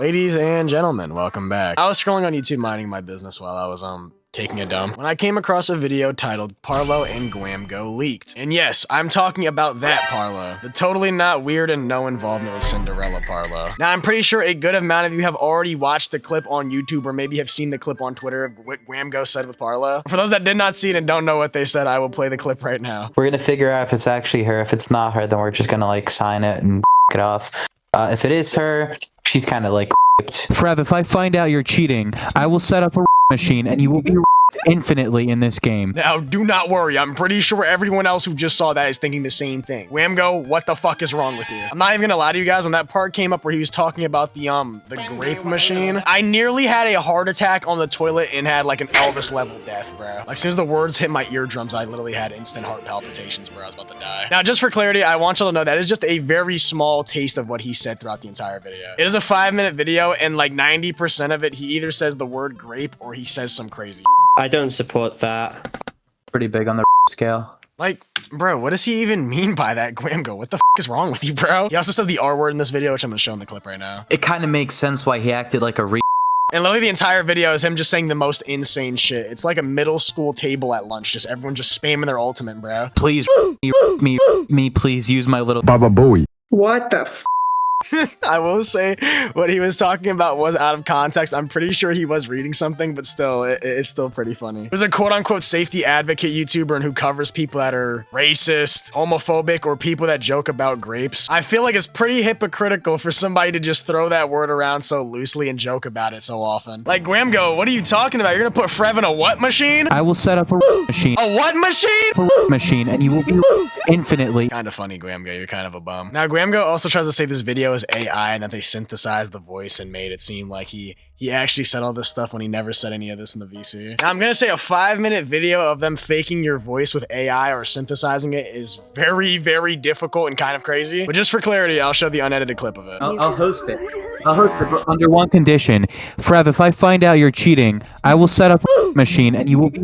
Ladies and gentlemen, welcome back. I was scrolling on YouTube minding my business while I was taking a dump when I came across a video titled Parlo and Gwamgo leaked. And yes, I'm talking about that Parlo. The totally not weird and no involvement with Cinderella Parlo. Now, I'm pretty sure a good amount of you have already watched the clip on YouTube or maybe have seen the clip on Twitter of what Gwamgo said with Parlo. For those that did not see it and don't know what they said, I will play the clip right now. We're gonna figure out if it's actually her. If it's not her, then we're just gonna like sign it and it off. If it is her, she's kind of like Frev, if I find out you're cheating, I will set up a machine and you will be infinitely in this game. Now, do not worry. I'm pretty sure everyone else who just saw that is thinking the same thing. Gwamgo, what the fuck is wrong with you? I'm not even gonna lie to you guys. When that part came up where he was talking about the grape machine, I nearly had a heart attack on the toilet and had like an Elvis level death, bro. Like, as soon as the words hit my eardrums, I literally had instant heart palpitations, bro. I was about to die. Now, just for clarity, I want y'all to know that is just a very small taste of what he said throughout the entire video. It is a 5-minute video, and like 90% of it, he either says the word grape or he says some crazy. I don't support that. Pretty big on the scale. Like, bro, what does he even mean by that, Gwamgo? What the f is wrong with you, bro? He also said the R word in this video, which I'm gonna show in the clip right now. It kind of makes sense why he acted like a And literally the entire video is him just saying the most insane shit. It's like a middle school table at lunch, just everyone just spamming their ultimate, bro. Please, me, please use my little Baba Booey. What the f? I will say what he was talking about was out of context. I'm pretty sure he was reading something, but still, it's still pretty funny. There's a quote-unquote safety advocate YouTuber and who covers people that are racist, homophobic, or people that joke about grapes. I feel like it's pretty hypocritical for somebody to just throw that word around so loosely and joke about it so often. Like, Gwamgo, what are you talking about? You're gonna put Frev in a what machine? I will set up a machine. A what machine? A machine, and you will be infinitely. Kind of funny, Gwamgo. You're kind of a bum. Now, Gwamgo also tries to say this video is AI and that they synthesized the voice and made it seem like he actually said all this stuff when he never said any of this in the VC. Now, I'm gonna say a 5-minute video of them faking your voice with AI or synthesizing it is very, very difficult and kind of crazy. But just for clarity, I'll show the unedited clip of it. I'll host it. I'll host it, but under one condition. Frev, if I find out you're cheating, I will set up a machine and you will be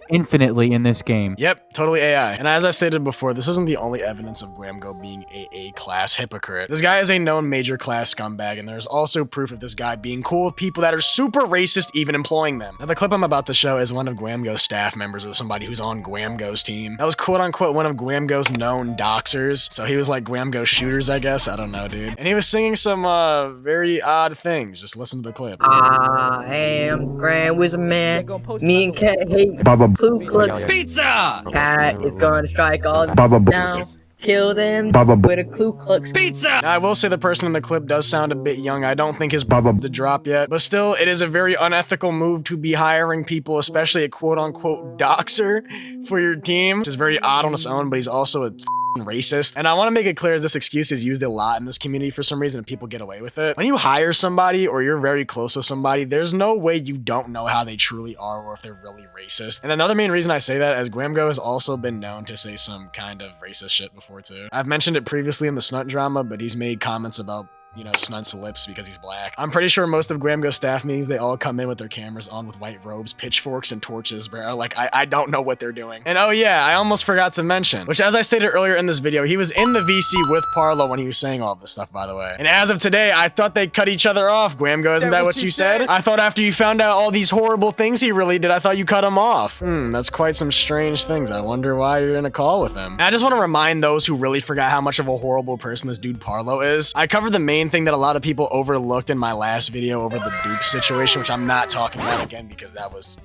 infinitely in this game. Yep, totally AI. And as I stated before, this isn't the only evidence of Gwamgo being a A-class hypocrite. This guy is a known major class scumbag, and there's also proof of this guy being cool with people that are super racist, even employing them. Now, the clip I'm about to show is one of Gwamgo's staff members or somebody who's on Gwamgo's team. That was quote-unquote one of Gwamgo's known doxers. So he was like Gwamgo's shooters, I guess. I don't know, dude. And he was singing some very odd things. Just listen to the clip. I am Grand Wizard Man. Me and Cat hate Ku Klux Pizza. Cat is gonna strike all down. Kill them with a Ku Klux Pizza. Now, I will say the person in the clip does sound a bit young. I don't think his to drop yet, but still, it is a very unethical move to be hiring people, especially a quote-unquote doxer for your team, which is very odd on its own, but he's also a racist. And I want to make it clear as this excuse is used a lot in this community for some reason and people get away with it. When you hire somebody or you're very close with somebody, there's no way you don't know how they truly are or if they're really racist. And another main reason I say that is Gwamgo has also been known to say some kind of racist shit before too. I've mentioned it previously in the Snunt drama, but he's made comments about, you know, Snunt's lips because he's black. I'm pretty sure most of Gwamgo's staff meetings, they all come in with their cameras on with white robes, pitchforks, and torches, bro. Like, I don't know what they're doing. And oh yeah, I almost forgot to mention, which as I stated earlier in this video, he was in the VC with Parlo when he was saying all this stuff, by the way. And as of today, I thought they cut each other off. Gwamgo, isn't that what you said? I thought after you found out all these horrible things he really did, I thought you cut him off. That's quite some strange things. I wonder why you're in a call with him. And I just want to remind those who really forgot how much of a horrible person this dude Parlo is. I covered the main thing that a lot of people overlooked in my last video over the dupe situation, which I'm not talking about again because that was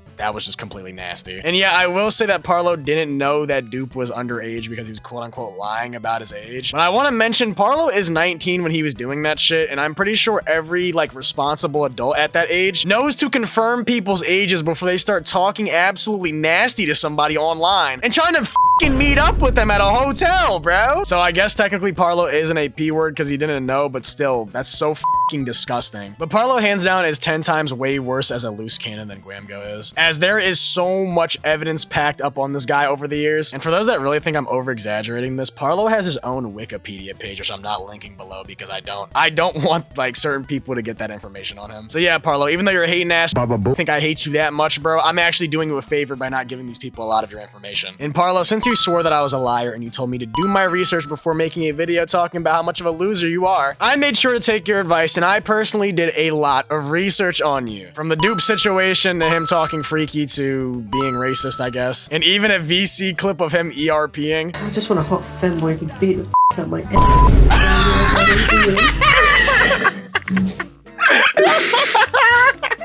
just completely nasty. And yeah, I will say that Parlo didn't know that dupe was underage because he was quote-unquote lying about his age. But I want to mention Parlo is 19 when he was doing that shit, and I'm pretty sure every like responsible adult at that age knows to confirm people's ages before they start talking absolutely nasty to somebody online and trying to fucking meet up with them at a hotel, bro. So I guess technically Parlo isn't a P word because he didn't know, but still, that's so fucking disgusting. But Parlo hands down is 10 times way worse as a loose cannon than Gwamgo is. as there is so much evidence packed up on this guy over the years. And for those that really think I'm over-exaggerating this, Parlo has his own Wikipedia page, which I'm not linking below because I don't want like certain people to get that information on him. So yeah, Parlo, even though you're a hating ass, I think I hate you that much, bro. I'm actually doing you a favor by not giving these people a lot of your information. And Parlo, since you swore that I was a liar and you told me to do my research before making a video talking about how much of a loser you are, I made sure to take your advice and I personally did a lot of research on you. From the dupe situation to him talking freaky to being racist, I guess. And even a VC clip of him ERPing. I just want a hot femboy who can beat the f out my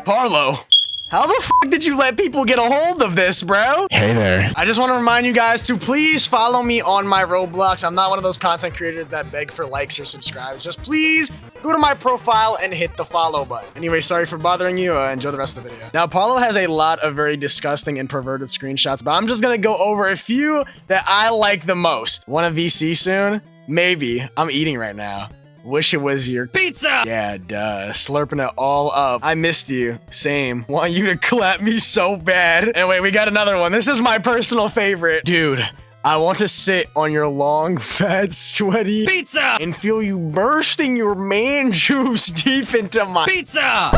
Parlo, how the f did you let people get a hold of this, bro? Hey there. I just want to remind you guys to please follow me on my Roblox. I'm not one of those content creators that beg for likes or subscribes. Just please go to my profile and hit the follow button. Anyway, sorry for bothering you. Enjoy the rest of the video. Now, Parlo has a lot of very disgusting and perverted screenshots, but I'm just gonna go over a few that I like the most. Want a VC soon? Maybe. I'm eating right now. Wish it was your pizza. Yeah, duh. Slurping it all up. I missed you. Same. Want you to clap me so bad. Anyway, we got another one. This is my personal favorite. Dude, I want to sit on your long, fat, sweaty pizza and feel you bursting your man juice deep into my pizza.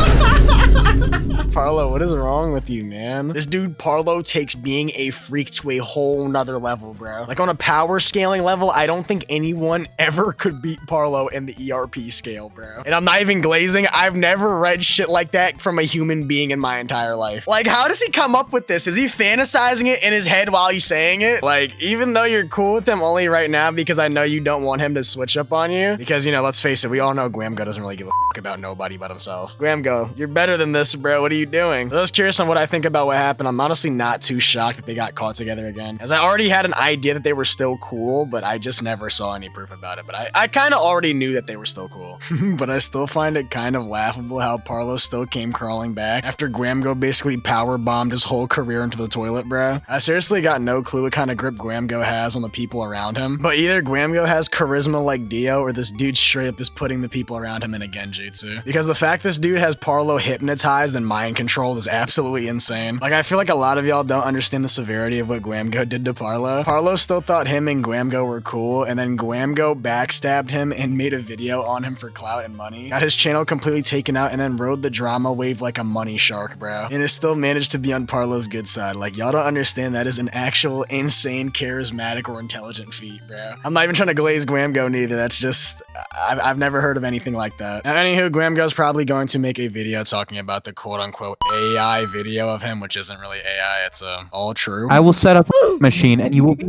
Parlo, what is wrong with you, man? This dude Parlo takes being a freak to a whole nother level, bro. Like on a power scaling level, I don't think anyone ever could beat Parlo in the ERP scale, bro. And I'm not even glazing. I've never read shit like that from a human being in my entire life. Like, how does he come up with this? Is he fantasizing it in his head while he's saying it? Like, even though you're cool with him only right now because I know you don't want him to switch up on you. Because, you know, let's face it, we all know Gwamgo doesn't really give a fuck about nobody but himself. Gwamgo, you're better than this, bro. What are you doing? For those curious on what I think about what happened, I'm honestly not too shocked that they got caught together again, as I already had an idea that they were still cool, but I just never saw any proof about it. But I kind of already knew that they were still cool. But I still find it kind of laughable how Parlo still came crawling back after Gwamgo basically power bombed his whole career into the toilet, bro. I seriously got no clue what kind of grip Gwamgo has on the people around him, but either Gwamgo has charisma like Dio or this dude straight up is putting the people around him in a genjutsu. Because the fact this dude has Parlo hypnotized and mind controlled is absolutely insane. Like, I feel like a lot of y'all don't understand the severity of what Gwamgo did to Parlo. Parlo still thought him and Gwamgo were cool, and then Gwamgo backstabbed him and made a video on him for clout and money. Got his channel completely taken out and then rode the drama wave like a money shark, bro. And it still managed to be on Parlo's good side. Like, y'all don't understand that is an actual insane, charismatic, or intelligent feat, bro. I'm not even trying to glaze Gwamgo neither. That's just, I've never heard of anything like that. Now, anywho, Gwamgo's probably going to make a video talking about the quote-unquote AI video of him, which isn't really AI, it's all true. I will set up a machine and you will be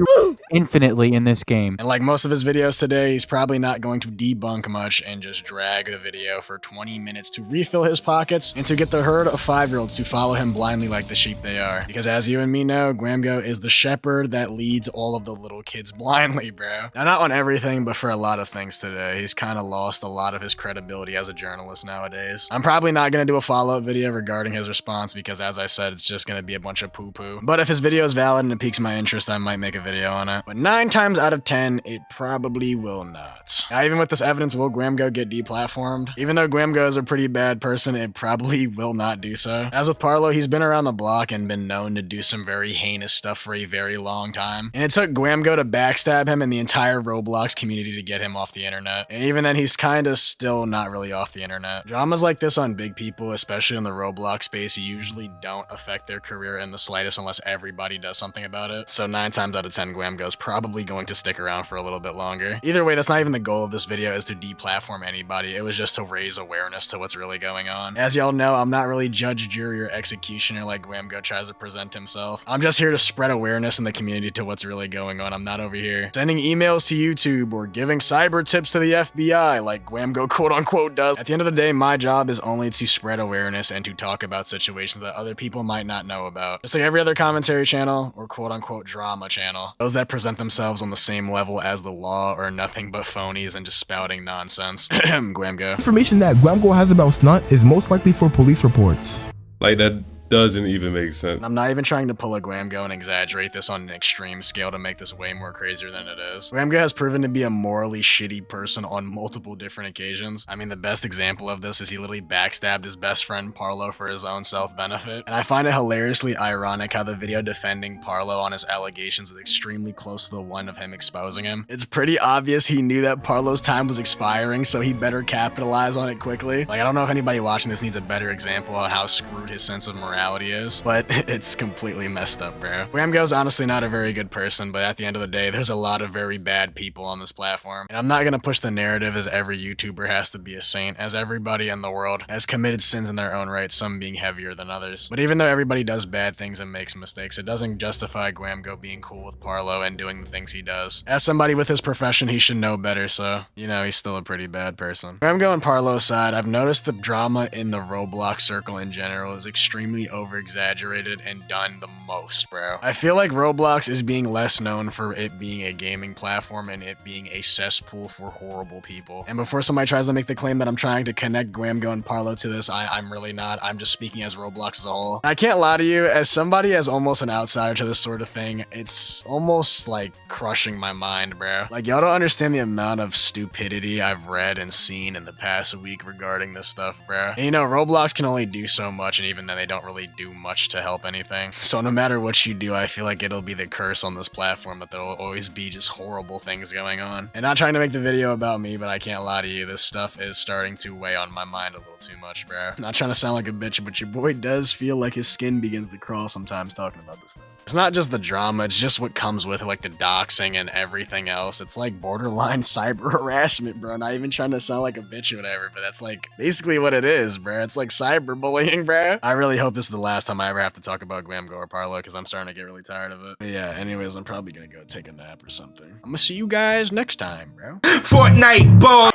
infinitely in this game. And like most of his videos today, he's probably not going to debunk much and just drag the video for 20 minutes to refill his pockets and to get the herd of 5-year-olds to follow him blindly like the sheep they are. Because as you and me know, Gwamgo is the shepherd that leads all of the little kids blindly, bro. Now, not on everything, but for a lot of things today. He's kind of lost a lot of his credibility as a journalist nowadays. I'm probably not going to do a follow-up video regarding his response because, as I said, it's just going to be a bunch of poo-poo. But if his video is valid and it piques my interest, I might make a video on it. But 9 times out of 10, it probably will not. Now, even with this evidence, will Gwamgo get deplatformed? Even though Gwamgo is a pretty bad person, it probably will not do so. As with Parlo, he's been around the block and been known to do some very heinous stuff for a very long time. And it took Gwamgo to backstab him and the entire Roblox community to get him off the internet. And even then, he's kinda still not really off the internet. Dramas like this on big people, especially in the Roblox space, usually don't affect their career in the slightest unless everybody does something about it. So 9 times out of 10, Gwamgo's probably going to stick around for a little bit longer. Either way, that's not even the goal of this video, is to deplatform anybody. It was just to raise awareness to what's really going on. As y'all know, I'm not really judge, jury, or executioner like Gwamgo tries to present himself. I'm just here to spread awareness in the community to what's really going on. I'm not over here sending emails to YouTube or giving cyber tips to the FBI like Gwamgo quote-unquote does. At the end of the day, my job is only to spread awareness and to talk about situations that other people might not know about. Just like every other commentary channel or quote-unquote drama channel. Those that present themselves on the same level as the law are nothing but phonies and just spouting nonsense. Gwamgo. Information that Gwamgo has about Snot is most likely for police reports. Like, that doesn't even make sense. And I'm not even trying to pull a Gwamgo and exaggerate this on an extreme scale to make this way more crazier than it is. Gwamgo has proven to be a morally shitty person on multiple different occasions. I mean, the best example of this is he literally backstabbed his best friend Parlo for his own self-benefit. And I find it hilariously ironic how the video defending Parlo on his allegations is extremely close to the one of him exposing him. It's pretty obvious he knew that Parlo's time was expiring, so he better capitalize on it quickly. Like, I don't know if anybody watching this needs a better example on how screwed his sense of morality is, but it's completely messed up, bro. Gwamgo's honestly not a very good person, but at the end of the day, there's a lot of very bad people on this platform. And I'm not gonna push the narrative as every YouTuber has to be a saint, as everybody in the world has committed sins in their own right, some being heavier than others. But even though everybody does bad things and makes mistakes, it doesn't justify Gwamgo being cool with Parlo and doing the things he does. As somebody with his profession, he should know better, so, you know, he's still a pretty bad person. Gwamgo and Parlo's side, I've noticed the drama in the Roblox circle in general is extremely over-exaggerated and done the most, bro. I feel like Roblox is being less known for it being a gaming platform and it being a cesspool for horrible people. And before somebody tries to make the claim that I'm trying to connect Gwamgo and Parlo to this, I'm really not. I'm just speaking as Roblox as a whole. I can't lie to you, as somebody as almost an outsider to this sort of thing, it's almost like crushing my mind, bro. Like, y'all don't understand the amount of stupidity I've read and seen in the past week regarding this stuff, bro. And you know, Roblox can only do so much, and even then they don't really do much to help anything. So no matter what you do, I feel like it'll be the curse on this platform that there'll always be just horrible things going on. And not trying to make the video about me, but I can't lie to you, this stuff is starting to weigh on my mind a little too much, bro. Not trying to sound like a bitch, but your boy does feel like his skin begins to crawl sometimes talking about this stuff. It's not just the drama, it's just what comes with it, like the doxing and everything else. It's like borderline cyber harassment, bro. Not even trying to sound like a bitch or whatever, but that's like basically what it is, bro. It's like cyberbullying, bro. I really hope this is the last time I ever have to talk about Gwamgo or Parlo, because I'm starting to get really tired of it. But yeah, anyways, I'm probably gonna go take a nap or something. I'm gonna see you guys next time, bro. Fortnite, boy.